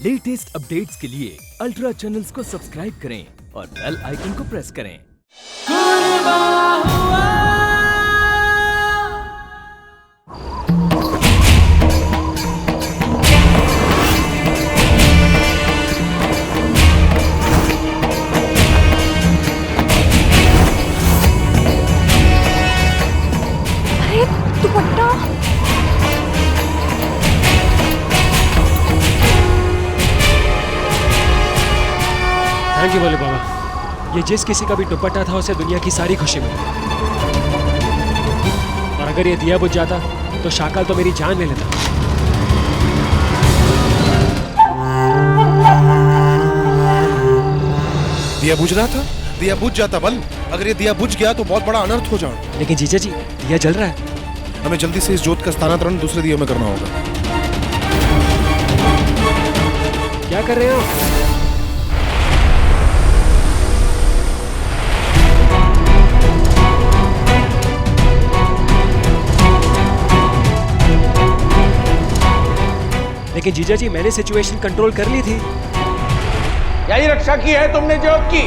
Latest updates के लिए ultra channels को सब्सक्राइब करें और बेल आइकन को प्रेस करें। अरे दुपट्टा थैंक यू भोले बाबा। ये जिस किसी का भी दुपट्टा था उसे दुनिया की सारी खुशी मिली। और अगर ये दिया बुझ जाता तो शाकल तो मेरी जान ले लेता। दिया बुझ रहा था, दिया बुझ जाता बल। अगर ये दिया बुझ गया तो बहुत बड़ा अनर्थ हो जाए। लेकिन जीजा जी दिया जल रहा है। हमें जल्दी से इस जोत का स्थानांतरण दूसरे दिए में करना होगा। क्या कर रहे हो? लेकिन जीजा जी मैंने सिचुएशन कंट्रोल कर ली थी। यही रक्षा की है तुमने जोत की।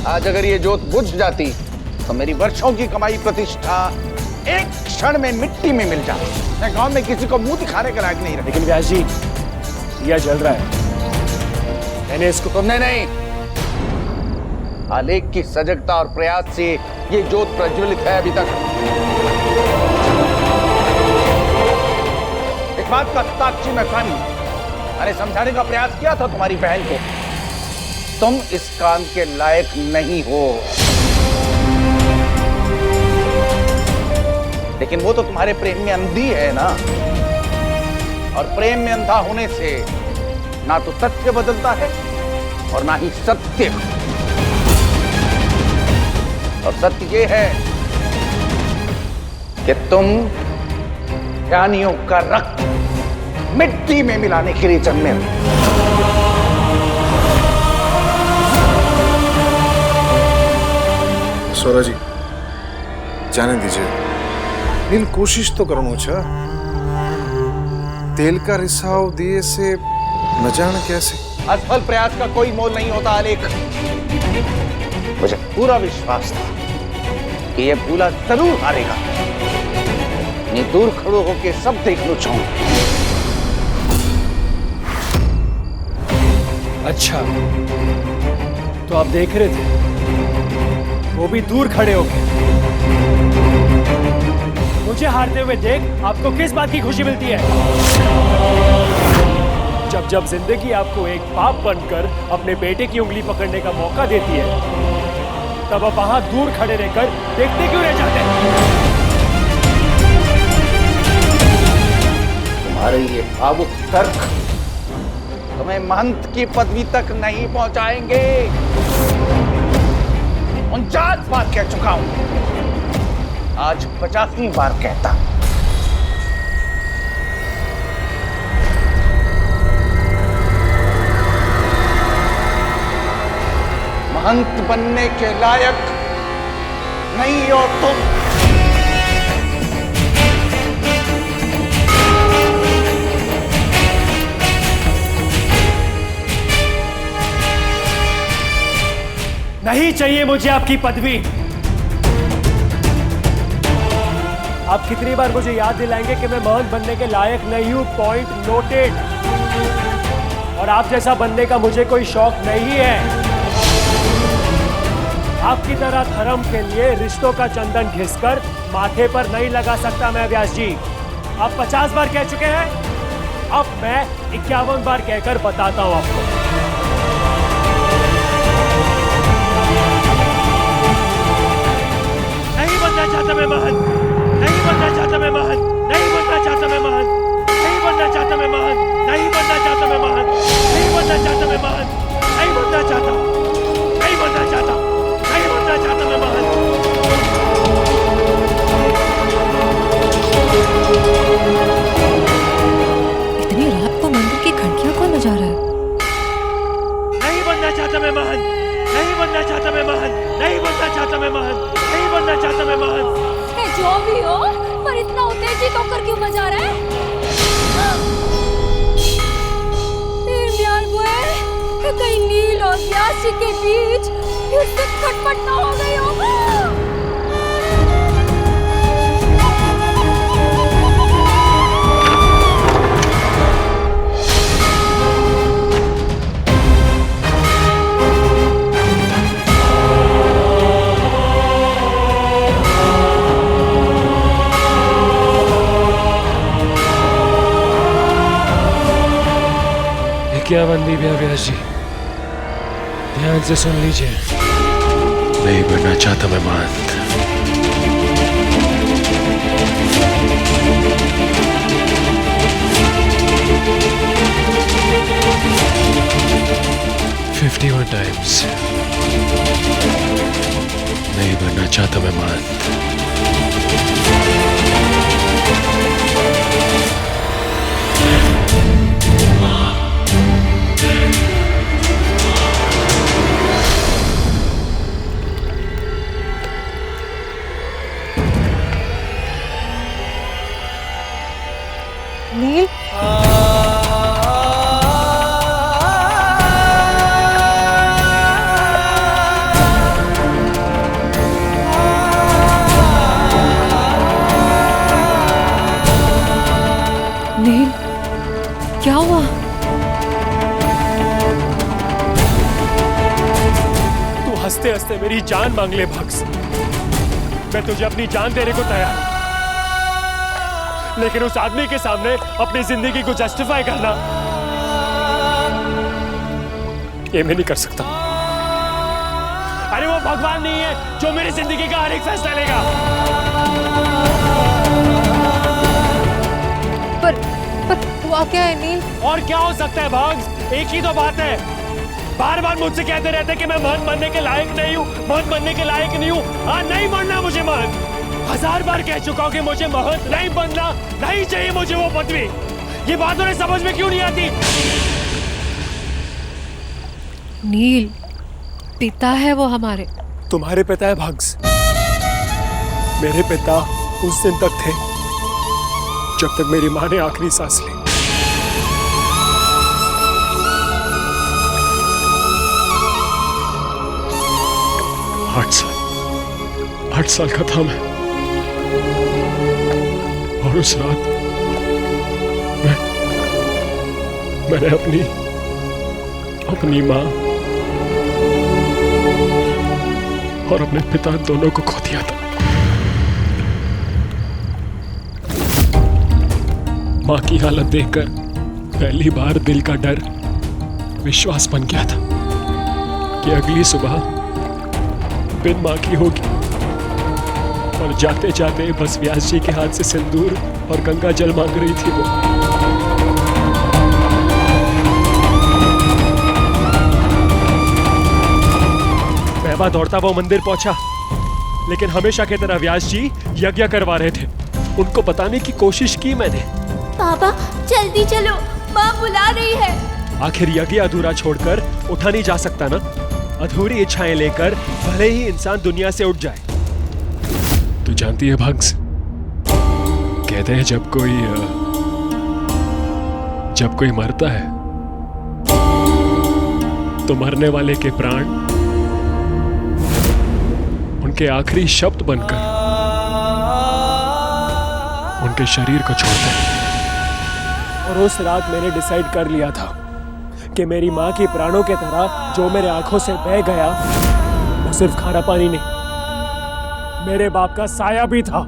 आज अगर ये जोत बुझ जाती तो मेरी वर्षों की कमाई प्रतिष्ठा एक क्षण में मिट्टी में मिल जाती। मैं गांव में किसी को मुंह दिखाने के लायक नहीं रहा। लेकिन व्यास जी दिया जल रहा है। मैंने इसको तुमने नहीं, आलेख की सजगता और प्रयास से ये जोत प्रज्वलित है अभी तक। एक बात का साक्षी मैं खानी, मैंने समझाने का प्रयास किया था तुम्हारी बहन को, तुम इस काम के लायक नहीं हो। लेकिन वो तो तुम्हारे प्रेम में अंधी है ना, और प्रेम में अंधा होने से ना तो सत्य बदलता है और ना ही सत्य। और सत्य ये है कि तुम ज्ञानियों का रक्त मिट्टी में मिलाने के लिए जन्मे हो। सोरा जी जाने दीजिए, इन कोशिश तो करो छा। तेल का रिसाव दिए से न जाने कैसे। असफल प्रयास का कोई मोल नहीं होता आलेख। मुझे पूरा विश्वास था कि यह भूला जरूर हारेगा। मैं दूर खड़ो होके सब देखना चाहूंगा। अच्छा तो आप देख रहे थे, वो भी दूर खड़े होके। मुझे हारते हुए देख आपको किस बात की खुशी मिलती है? जब जब जिंदगी आपको एक बाप बनकर अपने बेटे की उंगली पकड़ने का मौका देती है, तब आप वहां दूर खड़े रहकर देखते क्यों रह जाते हैं? तुम्हारे ये भावुक तर्क तुम्हें महंत की पदवी तक नहीं पहुंचाएंगे। 49 बार कह चुका हूं, आज 50वीं बार कहता। महंत बनने के लायक नहीं हो तुम। नहीं चाहिए मुझे आपकी पदवी। आप कितनी बार मुझे याद दिलाएंगे कि मैं महंत बनने के लायक नहीं हूं? Point noted. और आप जैसा बनने का मुझे कोई शौक नहीं है। आपकी तरह धर्म के लिए रिश्तों का चंदन घिसकर माथे पर नहीं लगा सकता मैं व्यास जी। आप 50 बार कह चुके हैं, अब मैं 51 बार कहकर बताता हूं आपको। नहीं बनना चाहता मैं महंत, नहीं बनना चाहता मैं महंत, नहीं बनना चाहता मैं महंत, नहीं बनना चाहता मैं महंत, नहीं बनना चाहता मैं महंत, नहीं बनना चाहता मैं महंत, नहीं बनना चाहता, नहीं बनना चाहता, नहीं बनना चाहता मैं महंत। जो भी हो, पर इतना उत्तेजित होकर क्यों बजा रहा है? प्यार हुआ है, कहीं नील और व्यासी के बीच फिर से खटपट ना हो गई हो। क्या बंदी व्यास जी, ध्यान से सुन लीजिए। नहीं बनना चाहता मैं महंत। टाइम्स नहीं बनना चाहता मैं महंत। नील, नील, क्या हुआ? तू हंसते हंसते मेरी जान मांग ले भक्स। मैं तुझे अपनी जान देने को तैयार हूं, लेकिन उस आदमी के सामने अपनी जिंदगी को जस्टिफाई करना ये मैं नहीं कर सकता। अरे वो भगवान नहीं है जो मेरी जिंदगी का हर एक फैसला लेगा। पर हुआ क्या है नील? और क्या हो सकता है भग्स? एक ही तो बात है, बार बार मुझसे कहते रहते कि मैं महंत बनने के लायक नहीं हूँ, महंत बनने के लायक नहीं हूँ। हाँ, नहीं बनना मुझे महंत। 1000 बार कह चुका हूं कि मुझे महंत नहीं बनना, नहीं चाहिए मुझे वो पदवी। ये बात उन्हें समझ में क्यों नहीं आती? नील, पिता है वो हमारे। तुम्हारे पिता है भग्स, मेरे पिता उस दिन तक थे जब तक मेरी मां ने आखिरी सांस ली। आठ साल का था मैं, और उस रात मैंने अपनी मां और अपने पिता दोनों को खो दिया था। मां की हालत देखकर पहली बार दिल का डर विश्वास बन गया था कि अगली सुबह बिन मां की होगी। और जाते जाते बस व्यास जी के हाथ से सिंदूर और गंगा जल मांग रही थी वो। मैं दौड़ता वो मंदिर पहुंचा, लेकिन हमेशा की तरह व्यास जी यज्ञ करवा रहे थे। उनको बताने की कोशिश की मैंने। पापा जल्दी चलो, माँ बुला रही है। आखिर यज्ञ अधूरा छोड़कर उठा नहीं जा सकता ना। अधूरी इच्छाएं लेकर भले ही इंसान दुनिया से उठ जाए। तू जानती है भग्स, कहते हैं जब कोई मरता है तो मरने वाले के प्राण उनके आखिरी शब्द बनकर उनके शरीर को छोड़ते हैं। और उस रात मैंने डिसाइड कर लिया था कि मेरी मां की प्राणों के तरह जो मेरे आंखों से बह गया वो सिर्फ खाना पानी नहीं, मेरे बाप का साया भी था।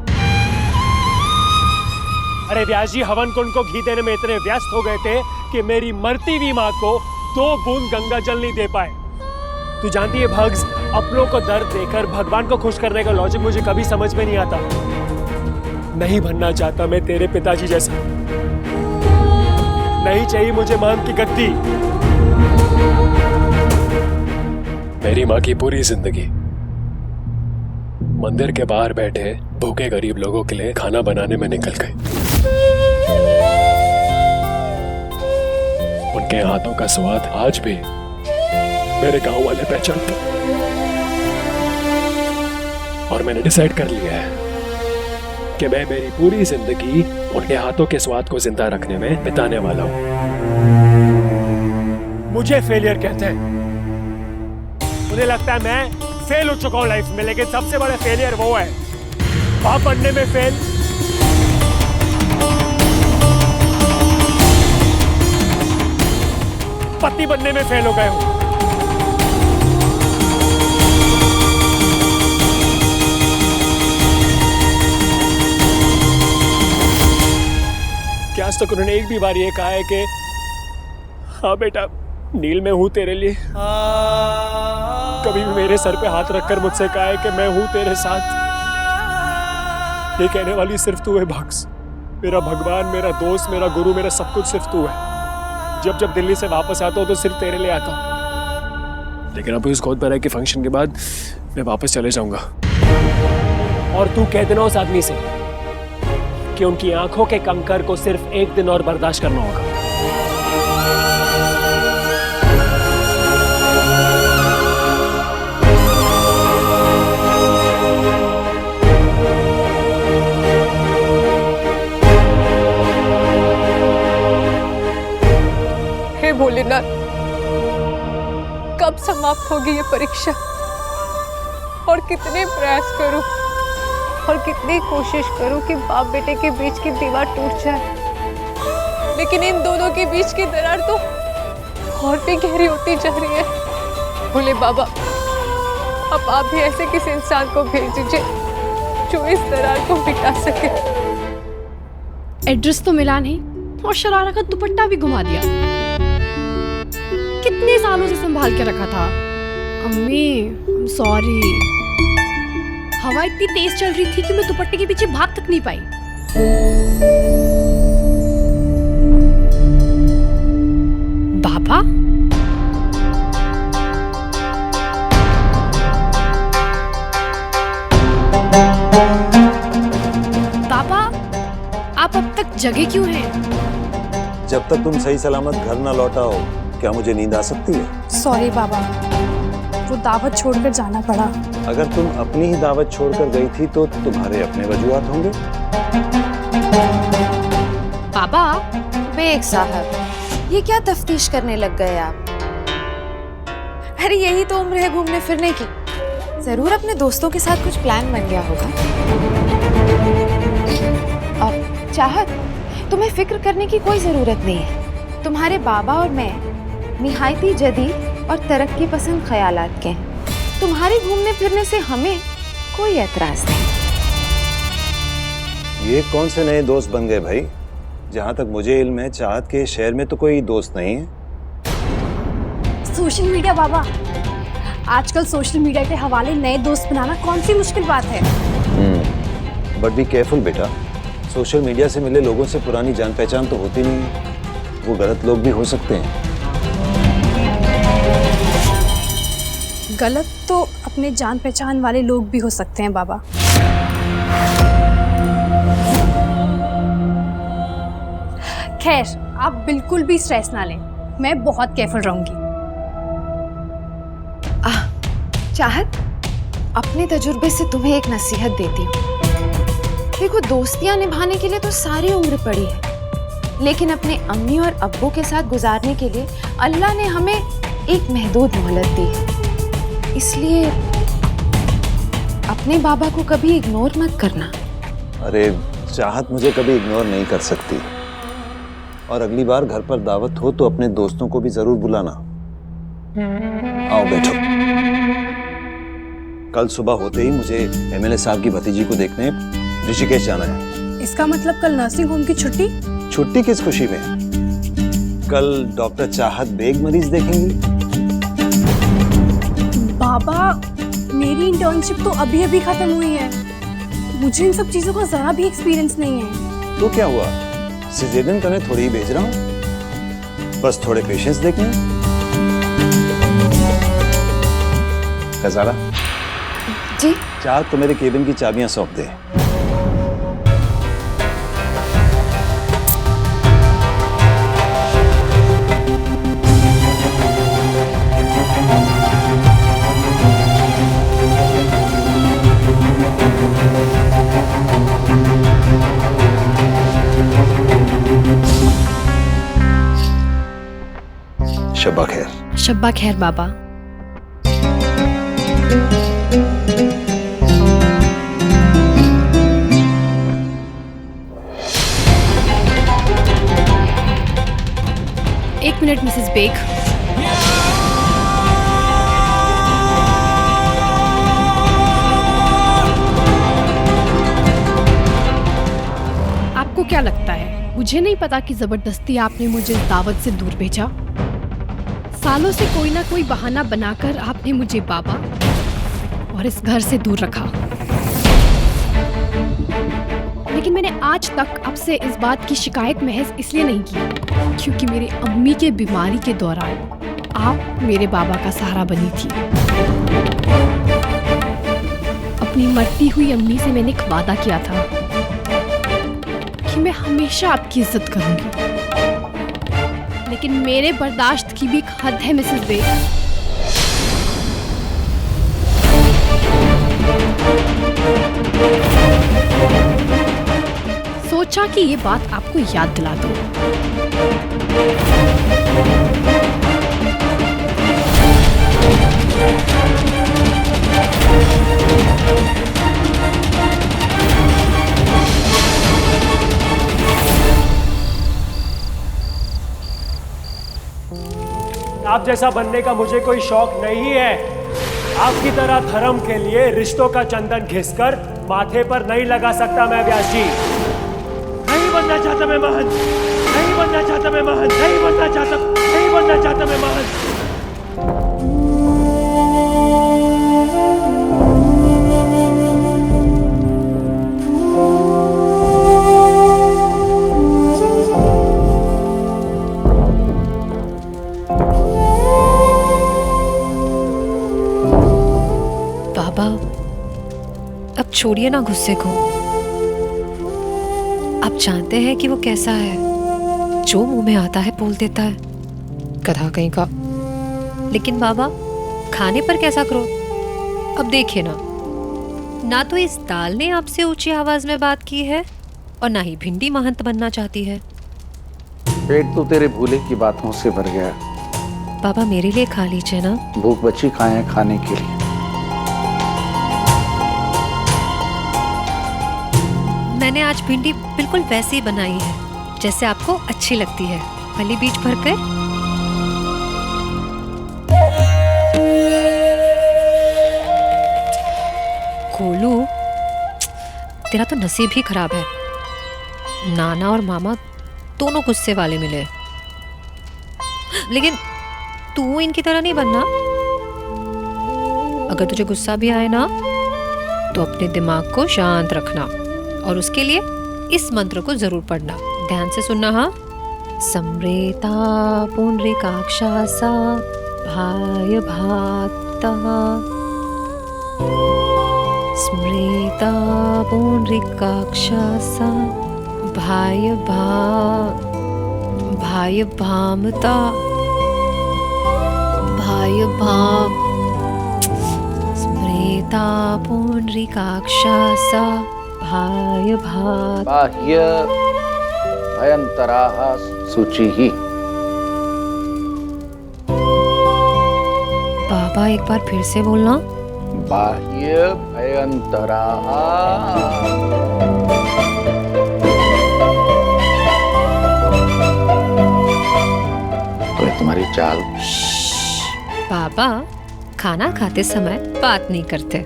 अरे व्यास जी हवन कुंड को घी देने में इतने व्यस्त हो गए थे कि मेरी मरती हुई मां को 2 बूंद गंगा जल नहीं दे पाए। तू जानती है भग्स, अपनों को दर्द देकर भगवान को खुश करने का लॉजिक मुझे कभी समझ में नहीं आता। नहीं बनना चाहता मैं तेरे पिताजी जैसा। नहीं चाहिए मुझे महंत की गद्दी। मेरी मां की पूरी जिंदगी मंदिर के बाहर बैठे भूखे गरीब लोगों के लिए खाना बनाने में निकल गई। उनके हाथों का स्वाद आज भी मेरे गांव वाले पहचानते। और मैंने डिसाइड कर लिया है कि मैं मेरी पूरी जिंदगी उनके हाथों के स्वाद को जिंदा रखने में बिताने वाला हूँ। मुझे फेलियर कहते हैं। मुझे लगता है मैं फेल हो चुका हूं लाइफ में, लेकिन सबसे बड़ा फेलियर वो है बाप बनने में फेल, पति बनने में फेल हो गए हूं। क्या आज तक उन्होंने एक भी बार ये कहा है कि हाँ बेटा नील मैं हूं तेरे लिए? कभी भी मेरे सर पे हाथ रखकर मुझसे कहा है कि मैं हूं तेरे साथ? ये कहने वाली सिर्फ तू है बक्स, मेरा भगवान, मेरा दोस्त, मेरा गुरु, मेरा सब कुछ सिर्फ तू है। जब दिल्ली से वापस आता हूं तो सिर्फ तेरे लिए आता हूं। लेकिन अब इस गोद भराई के फंक्शन के बाद मैं वापस चले जाऊंगा। और तू कह देना उस आदमी से कि उनकी आंखों के कंकर को सिर्फ एक दिन और बर्दाश्त करना होगा। हे भोलेनाथ, कब समाप्त होगी ये परीक्षा? और कितने प्रयास करूं और कितनी कोशिश करूं कि बाप बेटे के बीच की दीवार टूट जाए, लेकिन इन दोनों के बीच की दरार तो और भी गहरी होती जा रही है। भोले बाबा, अब आप भी ऐसे किसी इंसान को भेज दीजिए जो इस दरार को मिटा सके। एड्रेस तो मिला नहीं और शरारा का दुपट्टा भी घुमा दिया। कितने सालों से संभाल के रखा था। अम्मी सॉरी, हवा इतनी तेज चल रही थी कि मैं दुपट्टे के पीछे भाग तक नहीं पाई। बाबा, बाबा आप अब तक जगे क्यों हैं? जब तक तुम सही सलामत घर ना लौटाओ क्या मुझे नींद आ सकती है? सॉरी बाबा, वो दावत छोड़कर जाना पड़ा। अगर तुम अपनी ही दावत छोड़कर गई थी तो तुम्हारे अपने वजूहात होंगे। बाबा, बेग साहब, ये क्या तफ्तीश करने लग गए आप? अरे यही तो उम्र है घूमने फिरने की। जरूर अपने दोस्तों के साथ कुछ प्लान बन गया होगा। अब चाहत, तुम्हें फिक्र करने की कोई जरूरत नहीं है। तुम्हारे बाबा और मैं निहायती जदीद और तरक्की पसंद ख्यालात के हैं। तुम्हारे घूमने फिरने से हमें कोई एतराज नहीं। ये कौन से नए दोस्त बन गए भाई? जहाँ तक मुझे इल्म है चाहत के शहर में तो कोई दोस्त नहीं है। सोशल मीडिया बाबा, आजकल सोशल मीडिया के हवाले नए दोस्त बनाना कौन सी मुश्किल बात है। बट बी केयरफुल बेटा, सोशल मीडिया से मिले लोगों से पुरानी जान पहचान तो होती नहीं है। वो गलत लोग भी हो सकते हैं। गलत तो अपने जान पहचान वाले लोग भी हो सकते हैं बाबा। खैर, आप बिल्कुल भी स्ट्रेस ना लें, मैं बहुत केयरफुल रहूंगी। चाहत, अपने तजुर्बे से तुम्हें एक नसीहत देती हूँ। देखो, दोस्तियां निभाने के लिए तो सारी उम्र पड़ी है, लेकिन अपने अम्मी और अब्बू के साथ गुजारने के लिए अल्लाह ने हमें एक महदूद मोहलत दी है। इसलिए अपने बाबा को कभी इग्नोर मत करना। अरे चाहत मुझे कभी इग्नोर नहीं कर सकती। और अगली बार घर पर दावत हो तो अपने दोस्तों को भी जरूर बुलाना। आओ बैठो। कल सुबह होते ही मुझे एमएलए साहब की भतीजी को देखने ऋषिकेश जाना है। इसका मतलब कल नर्सिंग होम की छुट्टी? छुट्टी किस खुशी में? कल डॉक्टर चाहत बेग मरीज देखेंगी। बाबा, मेरी इंटर्नशिप तो अभी अभी खत्म हुई है। मुझे इन सब चीजों का जरा भी एक्सपीरियंस नहीं है। तो क्या हुआ? सिजेरियन करने थोड़ी ही भेज रहा हूँ, बस थोड़े पेशेंस देखने। कजारा जी, चाहत तो मेरे केबिन की चाबियां सौंप दे। शब्बा खैर। शब्बा खैर बाबा। एक मिनट मिसेस बेग। आपको क्या लगता है मुझे नहीं पता कि जबरदस्ती आपने मुझे इस दावत से दूर भेजा? सालों से कोई ना कोई बहाना बनाकर आपने मुझे बाबा और इस घर से दूर रखा, लेकिन मैंने आज तक आपसे इस बात की शिकायत महज इसलिए नहीं की क्योंकि मेरी अम्मी के बीमारी के दौरान आप मेरे बाबा का सहारा बनी थी। अपनी मरती हुई अम्मी से मैंने एक वादा किया था कि मैं हमेशा आपकी इज्जत करूंगी, लेकिन मेरे बर्दाश्त की भी एक हद है मिसेस बेग। सोचा कि ये बात आपको याद दिला दूं। आप जैसा बनने का मुझे कोई शौक नहीं है। आपकी तरह धर्म के लिए रिश्तों का चंदन घिसकर माथे पर नहीं लगा सकता मैं व्यास जी। नहीं बनना चाहता मैं महान, नहीं बनना चाहता मैं महान, नहीं बनना चाहता, नहीं बनना चाहता मैं महान। बाबा अब छोड़िए ना गुस्से को। आप जानते हैं कि वो कैसा है, जो मुंह में आता है बोल देता है, गधा कहीं का। लेकिन बाबा खाने पर कैसा करो? अब देखिए ना तो इस दाल ने आपसे ऊंची आवाज में बात की है और ना ही भिंडी महंत बनना चाहती है। पेट तो तेरे भूले की बातों से भर गया। बाबा मेरे लिए खा लीजिए ना। भूख बची खाएं खाने के लिए। मैंने आज भिंडी बिल्कुल वैसे ही बनाई है जैसे आपको अच्छी लगती है, फली बीज भर कर। गोलू तेरा तो नसीब ही खराब है, नाना और मामा दोनों गुस्से वाले मिले। लेकिन तू इनकी तरह नहीं बनना। अगर तुझे गुस्सा भी आए ना तो अपने दिमाग को शांत रखना और उसके लिए इस मंत्र को जरूर पढ़ना। ध्यान से सुनना। हाँ। सम्रेता पुंडरीकाक्षासा भाय भाता, स्मृता पुंडरीकाक्षासा भाय भामता, भाय भाम, स्मृता पुंडरीकाक्षासा भाय भात। बाह्य भयंतराः शुचिः। बाबा एक बार फिर से बोलना। बाह्य भयंतराः। तो तुम्हारी चाल। बाबा खाना खाते समय बात नहीं करते।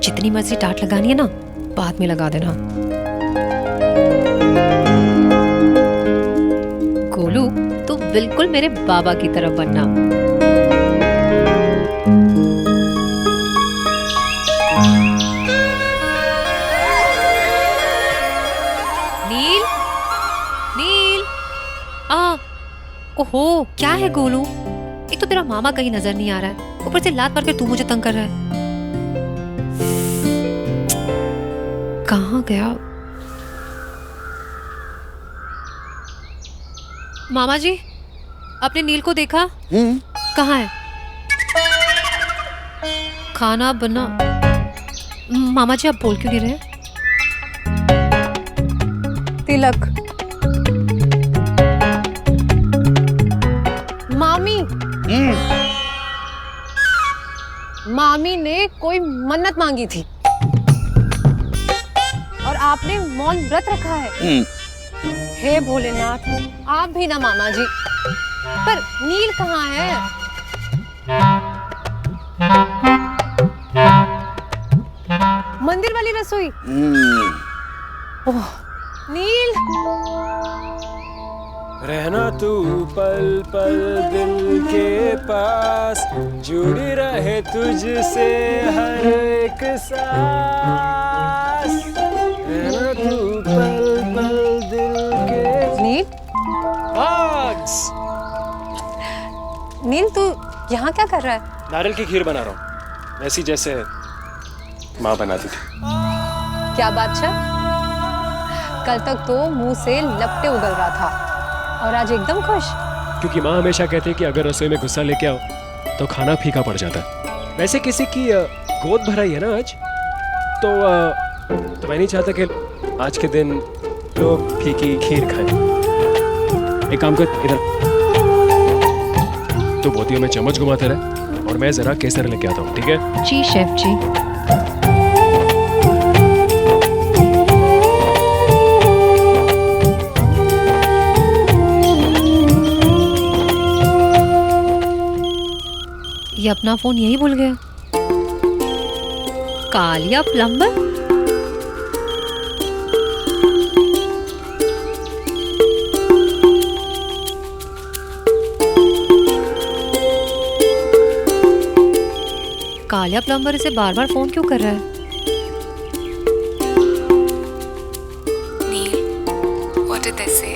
जितनी मर्जी डांट लगानी है ना बाद में लगा देना। गोलू तू बिल्कुल मेरे बाबा की तरफ बनना। नील, नील, ओहो क्या है गोलू? एक तो तेरा मामा कहीं नजर नहीं आ रहा है, ऊपर से लात मार के तू मुझे तंग कर रहा है। कहाँ गया? मामा जी आपने नील को देखा? कहाँ है? खाना बना। मामा जी आप बोल क्यों नहीं रहे? तिलक। मामी मामी ने कोई मन्नत मांगी थी और आपने मौन व्रत रखा है। हे भोलेनाथ, आप भी ना मामा जी। पर नील कहाँ है? मंदिर वाली रसोई। ओह, नील। रहना तू पल पल दिल के पास, जुड़ी रहे तुझसे हर एक सांस। रहना तू पल पल दिल के। नील, Bugs! नील तू यहाँ क्या कर रहा है? नारियल की खीर बना रहा हूँ, वैसी जैसे माँ बनाती थी। क्या बादशाह, कल तक तो मुंह से लपटे उगल रहा था और आज एकदम खुश। क्योंकि माँ हमेशा कहती है कि अगर रसोई में गुस्सा लेके आओ तो खाना फीका पड़ जाता है। वैसे किसी की गोद भराई है ना आज, तो मैं नहीं चाहता कि आज के दिन लोग फीकी खीर खाएं। एक काम कर, इधर तो बोतियों में चम्मच घुमाते रहे और मैं जरा केसर लेके आता हूँ, ठीक है? जी शेफ जी। ये अपना फोन यही भूल गया। कालिया प्लम्बर। कालिया प्लम्बर इसे बार बार फोन क्यों कर रहा है? नील, व्हाट डिड दे से?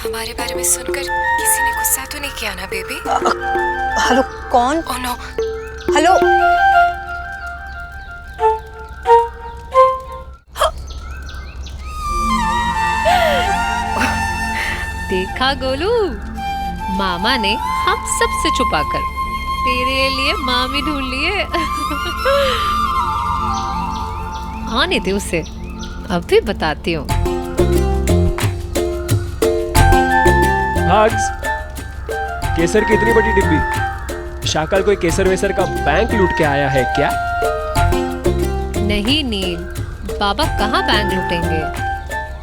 हमारे बारे में सुनकर किसी ने गुस्सा तो नहीं किया ना बेबी? हेलो, कौन? Oh no. हेलो। देखा गोलू, मामा ने हम सबसे छुपाकर तेरे लिए मामी ढूंढ लिए। आने दे उसे, अब भी बताती हूँ। भाग्स, केसर की इतनी बड़ी डिब्बी, शाकल कोई केसर वेसर का बैंक लूट के आया है क्या? नहीं नील, बाबा कहाँ बैंक लूटेंगे?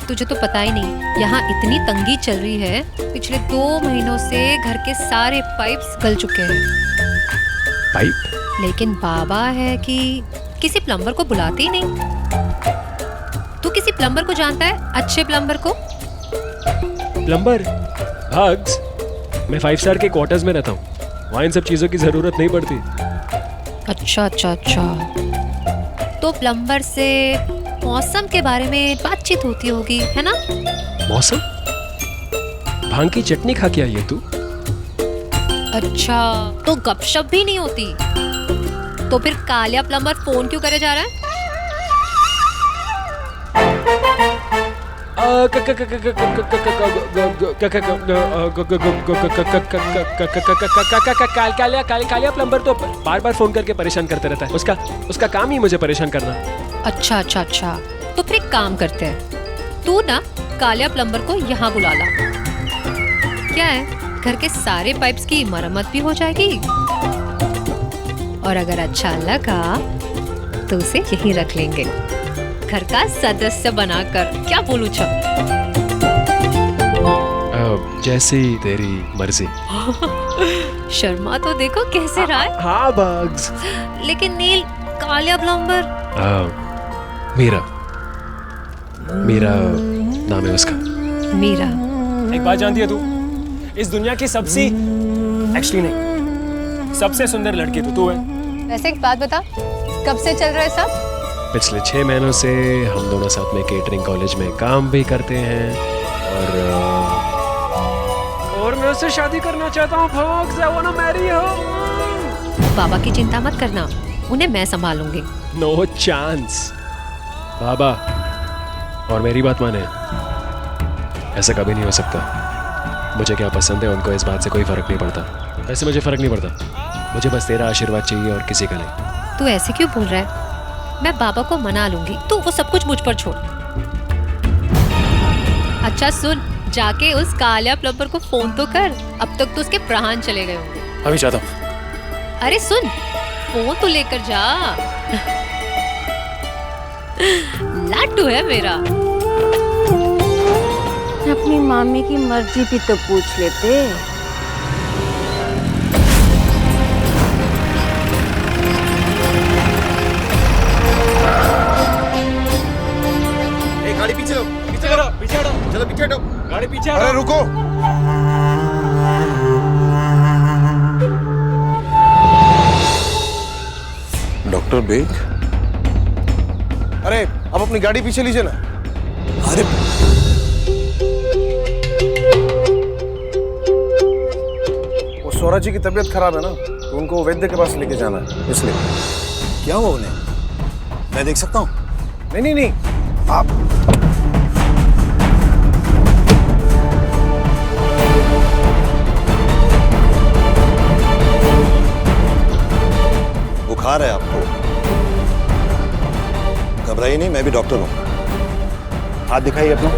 तुझे तो पता ही नहीं, यहाँ इतनी तंगी चल रही है, पिछले 2 महीनों से घर के सारे पाइप्स गल चुके हैं। पाइप? लेकिन बाबा है कि किसी प्लम्बर को बुलाते ही नहीं। तू किसी प्लम्बर को जानता है? अच्छे प्लम्बर को? प्लम्बर? भाग्स, मैं 5 स्टार के क्वार्टर्स में रहता हूँ, वहाँ इन सब चीजों की जरूरत नहीं पड़ती। अच्छा अच्छा अच्छा, तो प्लम्बर से मौसम के बारे में बातचीत होती होगी, है ना? मौसम? भांग की चटनी खा के आई है तू? अच्छा, तो गपशप भी नहीं होती? तो फिर कालिया प्लम्बर फोन क्यों करे जा रहा है? कालिया प्लम्बर तो बार बार फोन करके परेशान करते रहता है, उसका काम ही मुझे परेशान करना। अच्छा अच्छा अच्छा, तो फिर एक काम करते हैं, तू ना कालिया प्लम्बर को यहाँ बुला ला। क्या है, घर के सारे पाइप्स की मरम्मत भी हो जाएगी और अगर अच्छा लगा तो उसे यहीं रख लेंगे, घर का सदस्य बनाकर। क्या बोलूं छा? जैसी तेरी मर्जी। शर्मा तो देखो कैसे रहा है। हाँ बग्स। लेकिन नील, कालिया प्लम्बर। मीरा नाम है उसका। मीरा। एक बात जानती है तू, इस दुनिया की एक्चुअली नहीं, सबसे सुंदर लड़की तो तू है। वैसे एक बात बता, कब से चल रहा है सब? पिछले 6 महीनों से हम दोनों साथ में केटरिंग कॉलेज में काम भी करते हैं और मैं उससे शादी करना चाहता हूँ। Folks, I wanna marry her. बाबा की चिंता मत करना, उन्हें मैं संभालूंगी। No chance. बाबा और मेरी बात माने, ऐसा कभी नहीं हो सकता। मुझे क्या पसंद है उनको इस बात से कोई फर्क नहीं पड़ता। वैसे मुझे फर्क नहीं पड़ता, मुझे बस तेरा आशीर्वाद चाहिए और किसी का नहीं। तू ऐसे क्यों बोल रहा है? मैं बाबा को मना लूंगी, तू वो सब कुछ मुझ पर छोड़। अच्छा सुन, जाके उस कालिया प्लम्बर को फोन तो कर, अब तक तो उसके प्राण चले गए होंगे। अभी जाता हूँ। अरे सुन, फोन तो लेकर जा। लाडू है मेरा। अपनी मामी की मर्जी भी तो पूछ लेते। गाड़ी पीछे लो, पीछे करो, पीछे हटो, चलो पीछे हटो। गाड़ी पीछे हटो। अरे रुको। डॉक्टर बेग, अरे अब अपनी गाड़ी पीछे लीजिए ना। अरे वो सौरा जी की तबीयत खराब है ना, तो उनको वैद्य के पास लेके जाना है, इसलिए। क्या हुआ उन्हें? मैं देख सकता हूँ? नहीं नहीं नहीं, आप बुखार है आपको? घबराइए नहीं, मैं भी डॉक्टर हूं। हाथ दिखाइए अपना।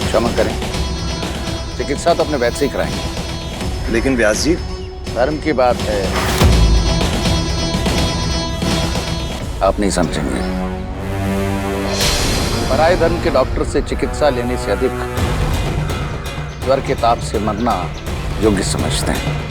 क्षमा करें, चिकित्सा तो अपने वैद्य से ही कराएंगे। लेकिन व्यास जी, धर्म की बात है, आप नहीं समझेंगे। पराये धर्म के डॉक्टर से चिकित्सा लेने से अधिक ज्वर के ताप से मरना योग्य समझते हैं।